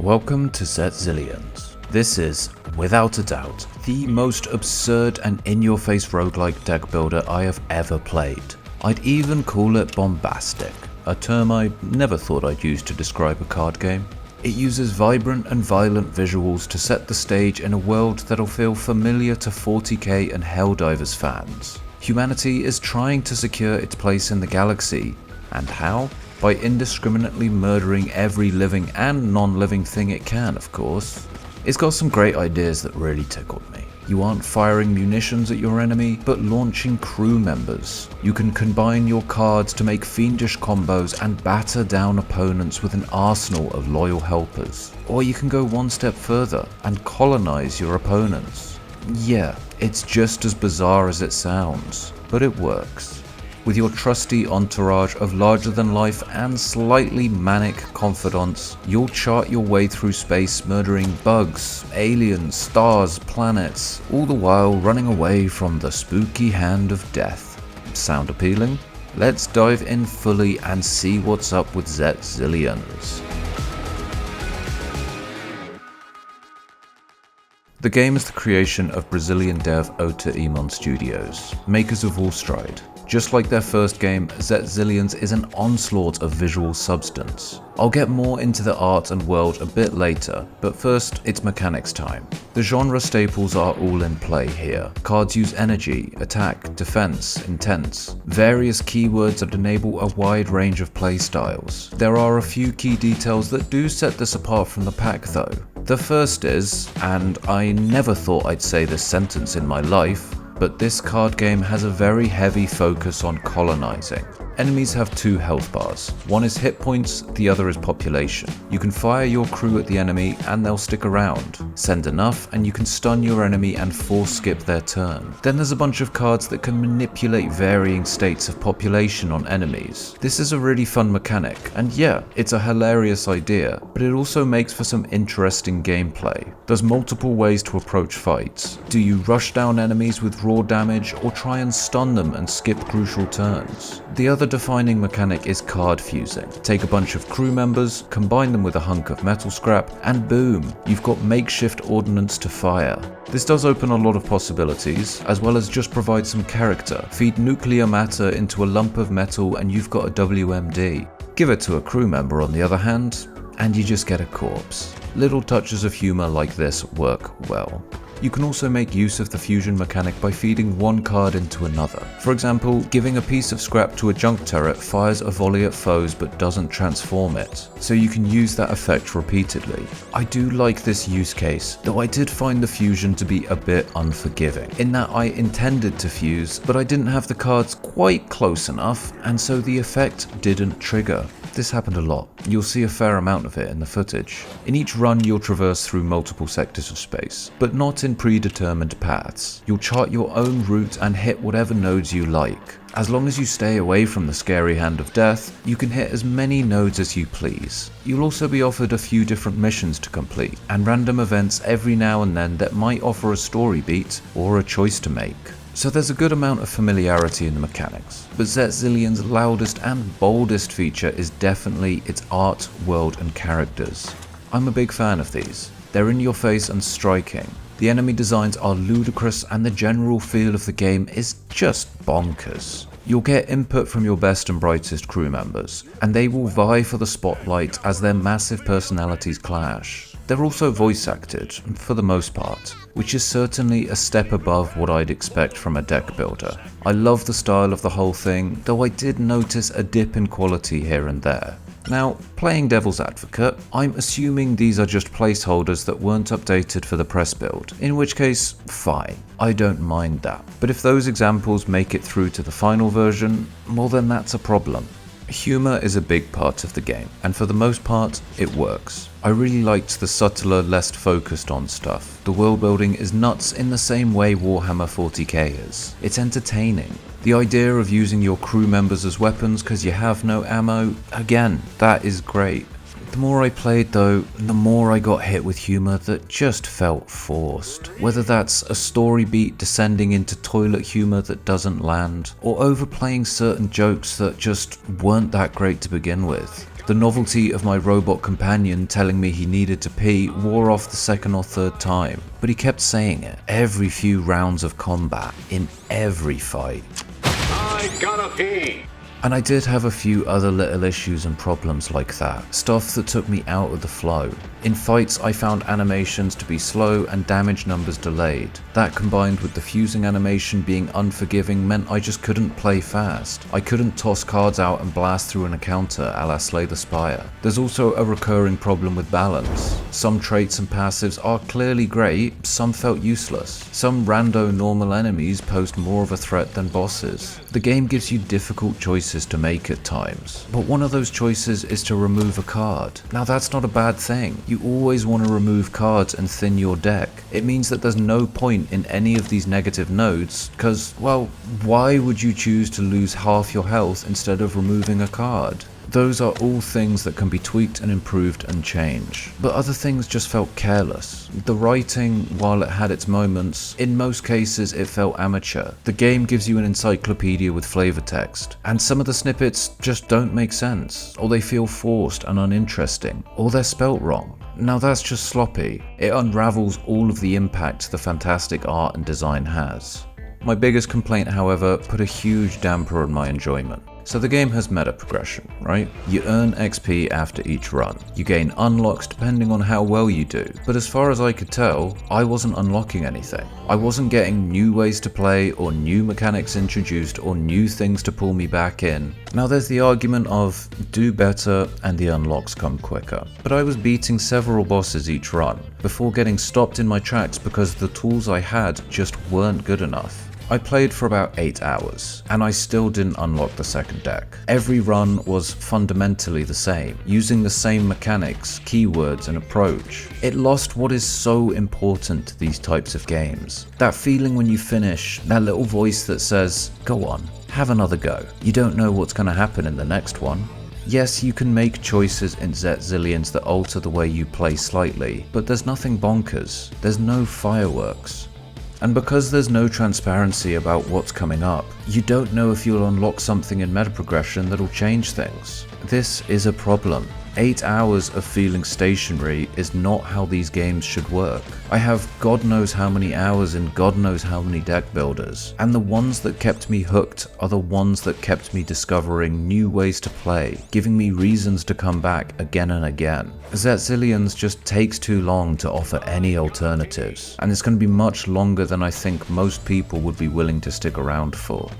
Welcome to Zet Zillions. This is, without a doubt, the most absurd and in-your-face roguelike deck builder I have ever played. I'd even call it bombastic, a term I never thought I'd use to describe a card game. It uses vibrant and violent visuals to set the stage in a world that'll feel familiar to 40k and Helldivers fans. Humanity is trying to secure its place in the galaxy, and how? By indiscriminately murdering every living and non-living thing it can, of course. It's got some great ideas that really tickled me. You aren't firing munitions at your enemy, but launching crew members. You can combine your cards to make fiendish combos and batter down opponents with an arsenal of loyal helpers. Or you can go one step further and colonize your opponents. Yeah, it's just as bizarre as it sounds, but it works. With your trusty entourage of larger-than-life and slightly manic confidants, you'll chart your way through space murdering bugs, aliens, stars, planets, all the while running away from the spooky hand of death. Sound appealing? Let's dive in fully and see what's up with Zet Zillions. The game is the creation of Brazilian dev Outer Emon Studios, makers of Stride. Just like their first game, Zet Zillions is an onslaught of visual substance. I'll get more into the art and world a bit later, but first it's mechanics time. The genre staples are all in play here. Cards use energy, attack, defense, intense, various keywords that enable a wide range of playstyles. There are a few key details that do set this apart from the pack though. The first is, and I never thought I'd say this sentence in my life, but this card game has a very heavy focus on colonizing. Enemies have two health bars. One is hit points, the other is population. You can fire your crew at the enemy and they'll stick around. Send enough and you can stun your enemy and force skip their turn. Then there's a bunch of cards that can manipulate varying states of population on enemies. This is a really fun mechanic, and yeah, it's a hilarious idea, but it also makes for some interesting gameplay. There's multiple ways to approach fights. Do you rush down enemies with raw damage or try and stun them and skip crucial turns? The other defining mechanic is card fusing. Take a bunch of crew members, combine them with a hunk of metal scrap, and boom, you've got makeshift ordnance to fire. This does open a lot of possibilities, as well as just provide some character. Feed nuclear matter into a lump of metal and you've got a WMD. Give it to a crew member on the other hand, and you just get a corpse. Little touches of humor like this work well. You can also make use of the fusion mechanic by feeding one card into another. For example, giving a piece of scrap to a junk turret fires a volley at foes but doesn't transform it, so you can use that effect repeatedly. I do like this use case, though I did find the fusion to be a bit unforgiving, in that I intended to fuse, but I didn't have the cards quite close enough, and so the effect didn't trigger. This happened a lot. You'll see a fair amount of it in the footage. In each run you'll traverse through multiple sectors of space, but not in predetermined paths. You'll chart your own route and hit whatever nodes you like. As long as you stay away from the scary hand of death, you can hit as many nodes as you please. You'll also be offered a few different missions to complete, and random events every now and then that might offer a story beat or a choice to make. So there's a good amount of familiarity in the mechanics, but Zet Zillions' loudest and boldest feature is definitely its art, world and characters. I'm a big fan of these. They're in your face and striking. The enemy designs are ludicrous and the general feel of the game is just bonkers. You'll get input from your best and brightest crew members, and they will vie for the spotlight as their massive personalities clash. They're also voice acted, for the most part, which is certainly a step above what I'd expect from a deck builder. I love the style of the whole thing, though I did notice a dip in quality here and there. Now, playing devil's advocate, I'm assuming these are just placeholders that weren't updated for the press build, in which case, fine, I don't mind that. But if those examples make it through to the final version, well then that's a problem. Humor is a big part of the game, and for the most part, it works. I really liked the subtler, less focused on stuff. The world building is nuts in the same way Warhammer 40k is. It's entertaining. The idea of using your crew members as weapons because you have no ammo, again, that is great. The more I played though, the more I got hit with humour that just felt forced. Whether that's a story beat descending into toilet humour that doesn't land, or overplaying certain jokes that just weren't that great to begin with. The novelty of my robot companion telling me he needed to pee wore off the second or third time, but he kept saying it every few rounds of combat, in every fight. I gotta pee! And I did have a few other little issues and problems like that, stuff that took me out of the flow. In fights I found animations to be slow and damage numbers delayed. That combined with the fusing animation being unforgiving meant I just couldn't play fast. I couldn't toss cards out and blast through an encounter a la Slay the Spire. There's also a recurring problem with balance. Some traits and passives are clearly great, some felt useless. Some rando normal enemies posed more of a threat than bosses. The game gives you difficult choices to make at times, but one of those choices is to remove a card. Now that's not a bad thing. You always want to remove cards and thin your deck. It means that there's no point in any of these negative nodes, because, well, why would you choose to lose half your health instead of removing a card? Those are all things that can be tweaked and improved and changed. But other things just felt careless. The writing, while it had its moments, in most cases it felt amateur. The game gives you an encyclopedia with flavor text, and some of the snippets just don't make sense, or they feel forced and uninteresting, or they're spelt wrong. Now that's just sloppy. It unravels all of the impact the fantastic art and design has. My biggest complaint, however, put a huge damper on my enjoyment. So the game has meta progression, right? You earn XP after each run. You gain unlocks depending on how well you do. But as far as I could tell, I wasn't unlocking anything. I wasn't getting new ways to play or new mechanics introduced or new things to pull me back in. Now there's the argument of do better and the unlocks come quicker. But I was beating several bosses each run before getting stopped in my tracks because the tools I had just weren't good enough. I played for about 8 hours, and I still didn't unlock the second deck. Every run was fundamentally the same, using the same mechanics, keywords, and approach. It lost what is so important to these types of games. That feeling when you finish, that little voice that says, go on, have another go. You don't know what's going to happen in the next one. Yes, you can make choices in Zet Zillions that alter the way you play slightly, but there's nothing bonkers. There's no fireworks. And because there's no transparency about what's coming up, you don't know if you'll unlock something in meta progression that'll change things. This is a problem. 8 hours of feeling stationary is not how these games should work. I have God knows how many hours in God knows how many deck builders, and the ones that kept me hooked are the ones that kept me discovering new ways to play, giving me reasons to come back again and again. Zet Zillions just takes too long to offer any alternatives, and it's going to be much longer than I think most people would be willing to stick around for.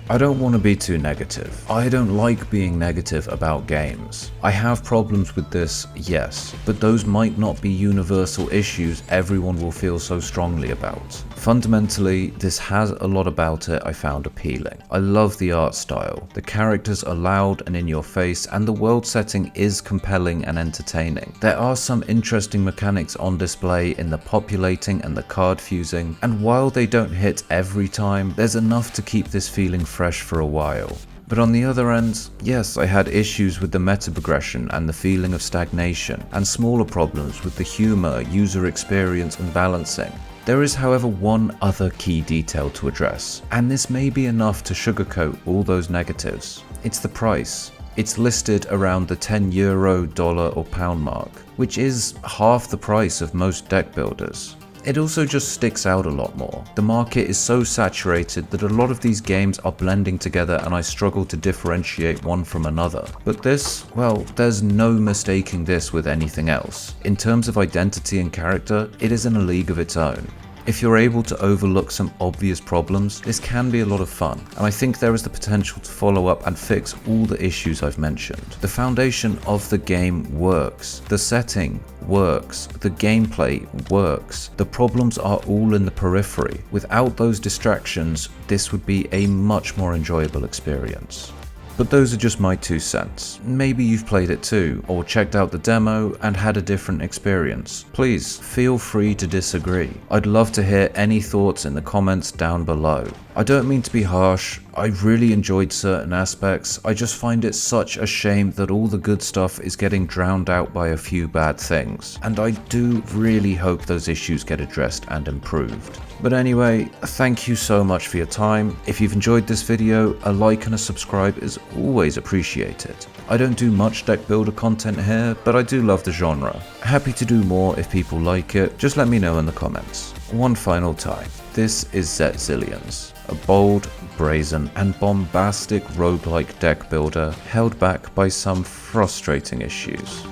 I don't want to be too negative. I don't like being negative about games. I have problems with this, yes, but those might not be universal issues everyone will feel so strongly about. Fundamentally, this has a lot about it I found appealing. I love the art style, the characters are loud and in your face, and the world setting is compelling and entertaining. There are some interesting mechanics on display in the populating and the card fusing, and while they don't hit every time, there's enough to keep this feeling fresh for a while. But on the other end, yes, I had issues with the meta progression and the feeling of stagnation, and smaller problems with the humor, user experience, and balancing. There is, however, one other key detail to address, and this may be enough to sugarcoat all those negatives. It's the price. It's listed around the €10, dollar, or pound mark, which is half the price of most deck builders. It also just sticks out a lot more. The market is so saturated that a lot of these games are blending together and I struggle to differentiate one from another. But this, well, there's no mistaking this with anything else. In terms of identity and character, it is in a league of its own. If you're able to overlook some obvious problems, this can be a lot of fun, and I think there is the potential to follow up and fix all the issues I've mentioned. The foundation of the game works, the setting works, the gameplay works, the problems are all in the periphery. Without those distractions, this would be a much more enjoyable experience. But those are just my 2 cents. Maybe you've played it too, or checked out the demo and had a different experience. Please, feel free to disagree. I'd love to hear any thoughts in the comments down below. I don't mean to be harsh, I really enjoyed certain aspects. I just find it such a shame that all the good stuff is getting drowned out by a few bad things, and I do really hope those issues get addressed and improved. But anyway, thank you so much for your time. If you've enjoyed this video, a like and a subscribe is always appreciated. I don't do much deck builder content here, but I do love the genre. Happy to do more if people like it, just let me know in the comments. One final time, this is Zet Zillions, a bold, brazen and bombastic roguelike deck builder held back by some frustrating issues.